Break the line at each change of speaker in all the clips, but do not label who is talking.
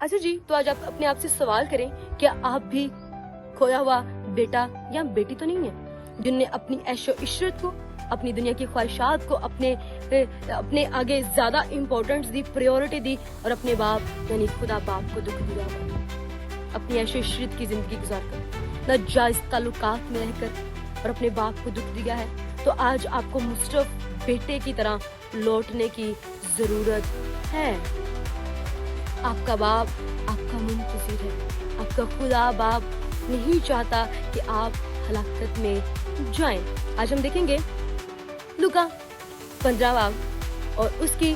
अच्छा जी, तो आज आप अपने आप से सवाल करें, क्या आप भी खोया हुआ बेटा या बेटी तो नहीं है, जिनने अपनी ऐशो इशरत को, अपनी दुनिया की ख्वाहिशात को अपने आगे ज्यादा इम्पोर्टेंस दी, प्रायोरिटी दी, और अपने बाप यानी खुदा बाप को दुख दिया, अपनी ऐशो इशरत की जिंदगी गुजार कर, नाजायज ताल्लुकात में रहकर और अपने बाप को दुख दिया है। तो आज आपको मुस्तफ बेटे की तरह लौटने की जरूरत है। आपका बाप आपका मुंतज़िर है, आपका खुदा बाप नहीं चाहता कि आप हलाकत में जाएं। आज हम देखेंगे लूका 15 बाब और उसकी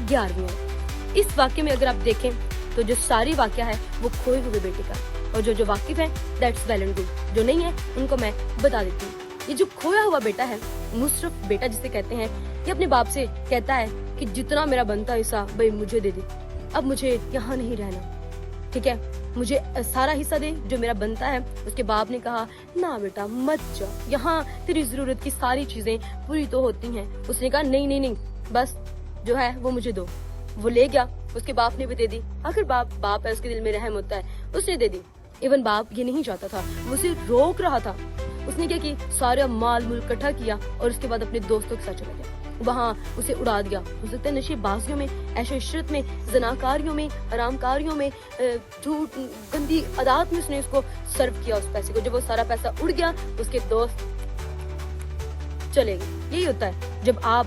11वीं। इस वाक्य में अगर आप देखें तो जो सारी वाक्य है वो खोए हुए बेटे का, और जो वाकिफ है दैट्स वेल एंड गुड, जो नहीं है उनको मैं बता देती हूँ। ये जो खोया हुआ बेटा है, मुस्तफ बेटा जिसे कहते हैं, ये अपने बाप से कहता है कि जितना मेरा बनता हिस्सा भाई मुझे दे दे, अब मुझे यहाँ नहीं रहना, ठीक है, मुझे सारा हिस्सा दे जो मेरा बनता है। उसके बाप ने कहा ना बेटा मत जा, यहाँ तेरी जरूरत की सारी चीजें पूरी तो होती हैं। उसने कहा नहीं नहीं नहीं, बस जो है वो मुझे दो। वो ले गया, उसके बाप ने भी दे दी। आखिर बाप है, उसके दिल में रहम होता है, उसने दे दी। इवन बाप ये नहीं चाहता था, वो उसे रोक रहा था। उसने क्या की, सारा माल मूल इकट्ठा किया और उसके बाद अपने दोस्तों के साथ चला गया, वहाँ उसे उड़ा दिया। हो सकता है नशेबाजियों में, ऐशो इशरत में, जनाकारियों में, आरामकारियों में, झूठ गंदी अदात में उसने उसको सर्व किया उस पैसे को। जब वो सारा पैसा उड़ गया, उसके दोस्त चले गए। यही होता है जब आप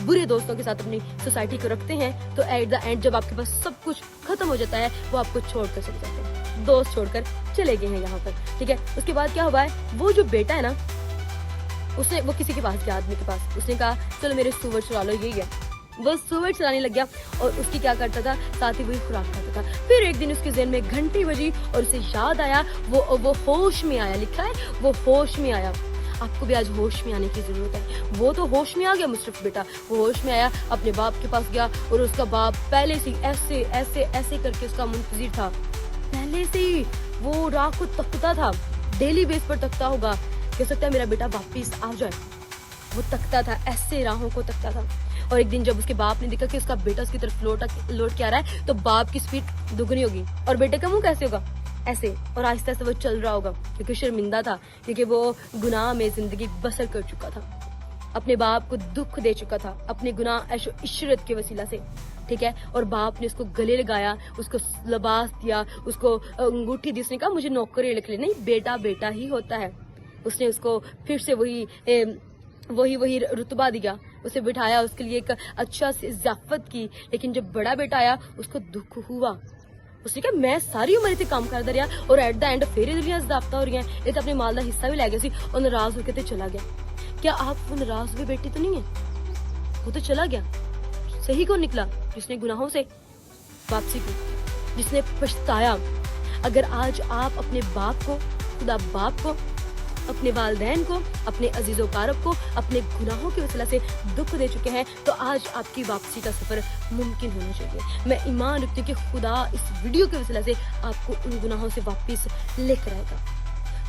बुरे दोस्तों के साथ अपनी सोसाइटी को रखते हैं, तो एट द एंड जब आपके पास सब कुछ खत्म हो जाता है, वो आपको छोड़कर चले जाते हैं, दोस्त छोड़कर चले गए हैं यहाँ पर, ठीक है। उसके बाद क्या हुआ है, वो जो बेटा है ना, वो किसी के पास गया, आदमी के पास, उसने कहा चलो मेरे सूअर चुरा लो, यही है। वो सूअर चलाने लग गया और उसकी क्या करता था, साथ ही वही खुराक खाता था। फिर एक दिन उसके ज़हन में घंटी बजी और उसे याद आया, वो होश में आया, लिखा है वो होश में आया। आपको भी आज होश में आने की जरूरत है। वो तो होश में आ गया मुस्तफ बेटा, वो होश में आया, अपने बाप के पास गया, और उसका बाप पहले से ऐसे ऐसे ऐसे करके उसका मुंतज़िर था, पहले से ही वो राह को तकता था, डेली बेस पर तकता होगा, कह सकता है मेरा बेटा वापिस आ जाए। वो तकता था, ऐसे राहों को तकता था। और एक दिन जब उसके बाप ने देखा कि उसका बेटा उसकी तरफ लौट के आ रहा है, तो बाप की स्पीड दुगनी होगी और बेटे का मुंह कैसे होगा, ऐसे, और आहिस्ता आहिस्ता वो चल रहा होगा, क्योंकि शर्मिंदा था, क्योंकि वो गुनाह में जिंदगी बसर कर चुका था, अपने बाप को दुख दे चुका था अपने गुनाह ऐशो इशरत के वसीला से, ठीक है। और बाप ने उसको गले लगाया, उसको लिबास दिया, उसको अंगूठी दी। उसने कहा मुझे नौकरी लिख ले, नहीं, बेटा बेटा ही होता है। उसने उसको फिर से वही रुतबा दिया, उसे बिठाया, उसके लिए एक अच्छा सी ज़ियाफत की। लेकिन जब बड़ा बेटा आया, उसको दुख हुआ। उसने कहा मैं सारी उम्र इतने काम करता रहा और एट द एंड फेरे दुनिया ज़ाब्ता हो रही है, ये तो अपने माल का हिस्सा भी लै गया सी और नाराज होकर तो चला गया। क्या आप वो नाराज हुए बेटी तो नहीं है? वो तो चला गया। सही कौन निकला? जिसने गुनाहों से वापसी की, जिसने पछताया। अगर आज आप अपने बाप को, खुदा बाप को, अपने वालिदैन को, अपने अजीजों कारब को अपने गुनाहों की वजह से दुख दे चुके हैं, तो आज आपकी वापसी का सफर मुमकिन होना चाहिए। मैं ईमान रखती हूँ कि खुदा इस वीडियो की वजह से आपको उन गुनाहों से वापस लेकर आएगा।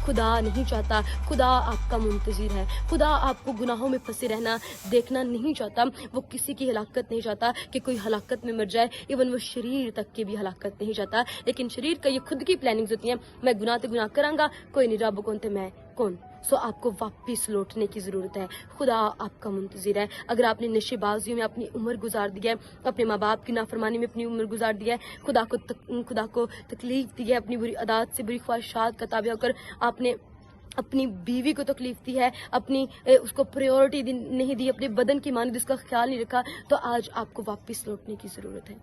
खुदा नहीं चाहता, खुदा आपका मुंतज़िर है, खुदा आपको गुनाहों में फंसे रहना देखना नहीं चाहता। वो किसी की हलाकत नहीं चाहता कि कोई हलाकत में मर जाए, इवन वो शरीर तक की भी हलाकत नहीं चाहता। लेकिन शरीर का ये खुद की प्लानिंग्स होती हैं, मैं गुनाह तो गुनाह करांगा, कोई नहीं, रब कौन थे मैं कौन। सो आपको वापस लौटने की जरूरत है। खुदा आपका मुंतज़िर है। अगर आपने नशेबाजियों में अपनी उम्र गुजार दी है, अपने माँ बाप की नाफरमानी में अपनी उम्र गुजार दी है, खुदा को तकलीफ दी है, अपनी बुरी आदत से, बुरी ख्वाहिशात का ताबे होकर आपने अपनी बीवी को तकलीफ दी है, अपनी उसको प्रायोरिटी नहीं दी, अपने बदन की मानी उसका ख्याल नहीं रखा, तो आज आपको वापस लौटने की ज़रूरत है।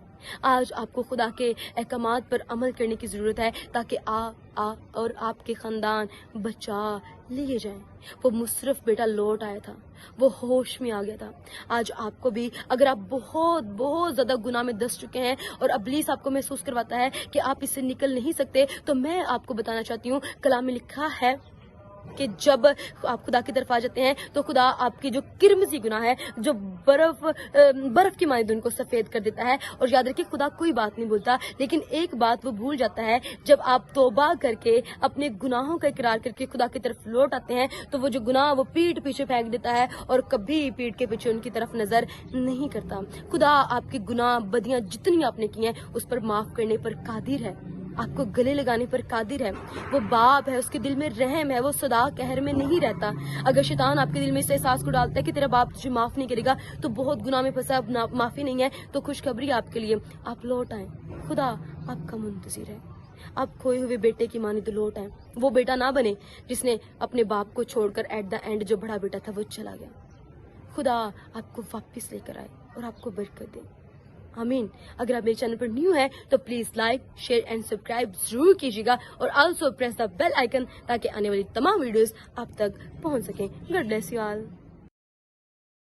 आज आपको खुदा के अहकामात पर अमल करने की ज़रूरत है, ताकि और आपके ख़ानदान बचा लिए जाएं। वो मुस्तफ बेटा लौट आया था, वो होश में आ गया था। आज आपको भी, अगर आप बहुत बहुत ज़्यादा गुनाह में दस चुके हैं और इब्लीस आपको महसूस करवाता है कि आप इससे निकल नहीं सकते, तो मैं आपको बताना चाहती हूँ, कलाम में लिखा है کہ جب آپ خدا کی طرف آ جاتے ہیں تو خدا آپ کی جو کرمزی گناہ ہے، جو برف کی مانند ان کو سفید کر دیتا ہے. اور یاد رکھیے خدا کوئی بات نہیں بولتا، لیکن ایک بات وہ بھول جاتا ہے، جب آپ توبہ کر کے اپنے گناہوں کا اقرار کر کے خدا کی طرف لوٹ آتے ہیں تو وہ جو گناہ وہ پیٹ پیچھے پھینک دیتا ہے اور کبھی پیٹ کے پیچھے ان کی طرف نظر نہیں کرتا. خدا آپ کے گناہ بدیاں جتنی آپ نے کی ہیں اس پر معاف کرنے پر قادر ہے، آپ کو گلے لگانے پر قادر ہے. وہ باپ ہے، اس کے دل میں رحم ہے، وہ صدا قہر میں نہیں رہتا. اگر شیطان آپ کے دل میں اس احساس کو ڈالتا ہے کہ تیرا باپ تجھے معاف نہیں کرے گا تو بہت گناہ میں پھنسا، اب معافی نہیں ہے، تو خوشخبری آپ کے لیے، آپ لوٹ آئیں. خدا آپ کا منتظر ہے. آپ کھوئے ہوئے بیٹے کی مانند لوٹ آئیں. وہ بیٹا نہ بنے جس نے اپنے باپ کو چھوڑ کر ایٹ دا اینڈ جو بڑا بیٹا تھا وہ چلا گیا. خدا آپ کو واپس لے کر آئے اور آپ کو برکت دے. آمین. اگر آپ میرے چینل پر نیو ہیں تو please like, share and subscribe ضرور کیجیے گا، اور also press the bell icon تاکہ آنے والی تمام ویڈیوز آپ تک پہنچ سکیں. God bless you all.